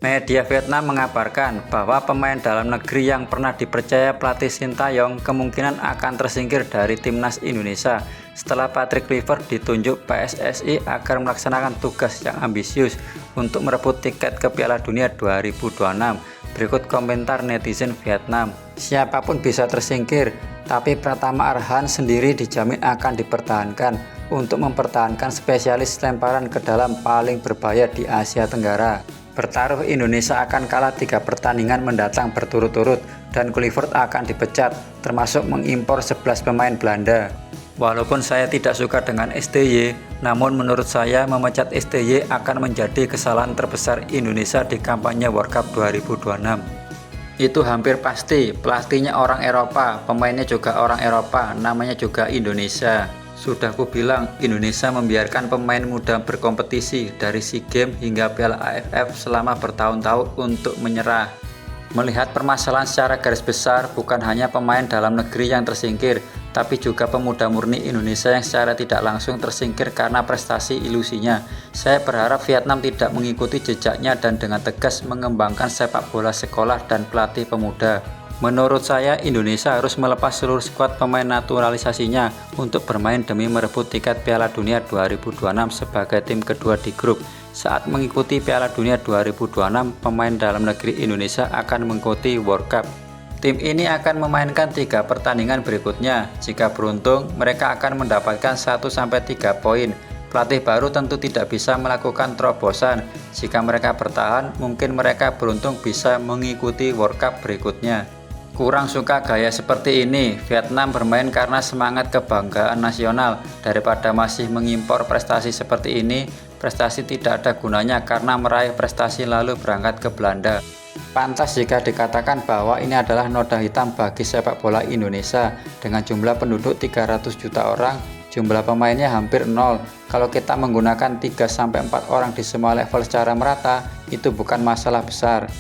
Media Vietnam mengabarkan bahwa pemain dalam negeri yang pernah dipercaya pelatih Sintayong kemungkinan akan tersingkir dari timnas Indonesia setelah Patrick Kluivert ditunjuk PSSI agar melaksanakan tugas yang ambisius untuk merebut tiket ke Piala Dunia 2026. Berikut komentar netizen Vietnam. Siapapun bisa tersingkir, tapi Pratama Arhan sendiri dijamin akan dipertahankan untuk mempertahankan spesialis lemparan ke dalam paling berbahaya di Asia Tenggara. Bertaruh Indonesia akan kalah 3 pertandingan mendatang berturut-turut dan Kluivert akan dipecat, termasuk mengimpor 11 pemain Belanda. Walaupun saya tidak suka dengan STY, namun menurut saya memecat STY akan menjadi kesalahan terbesar Indonesia di kampanye World Cup 2026. Itu hampir pasti, pelatihnya orang Eropa, pemainnya juga orang Eropa, namanya juga Indonesia. Sudah ku bilang, Indonesia membiarkan pemain muda berkompetisi dari SEA Games hingga Piala AFF selama bertahun-tahun untuk menyerah. Melihat permasalahan secara garis besar, bukan hanya pemain dalam negeri yang tersingkir, tapi juga pemuda murni Indonesia yang secara tidak langsung tersingkir karena prestasi ilusinya. Saya berharap Vietnam tidak mengikuti jejaknya dan dengan tegas mengembangkan sepak bola sekolah dan pelatih pemuda. Menurut saya, Indonesia harus melepas seluruh skuad pemain naturalisasinya untuk bermain demi merebut tiket Piala Dunia 2026 sebagai tim kedua di grup. Saat mengikuti Piala Dunia 2026, pemain dalam negeri Indonesia akan mengikuti World Cup. Tim ini akan memainkan 3 pertandingan berikutnya. Jika beruntung, mereka akan mendapatkan 1-3 poin. Pelatih baru tentu tidak bisa melakukan terobosan. Jika mereka bertahan, mungkin mereka beruntung bisa mengikuti World Cup berikutnya. Kurang suka gaya seperti ini. Vietnam bermain karena semangat kebanggaan nasional. Daripada masih mengimpor prestasi seperti ini, prestasi tidak ada gunanya karena meraih prestasi lalu berangkat ke Belanda. Pantas jika dikatakan bahwa ini adalah noda hitam bagi sepak bola Indonesia. Dengan jumlah penduduk 300 juta orang, jumlah pemainnya hampir nol. Kalau kita menggunakan 3-4 orang di semua level secara merata, itu bukan masalah besar.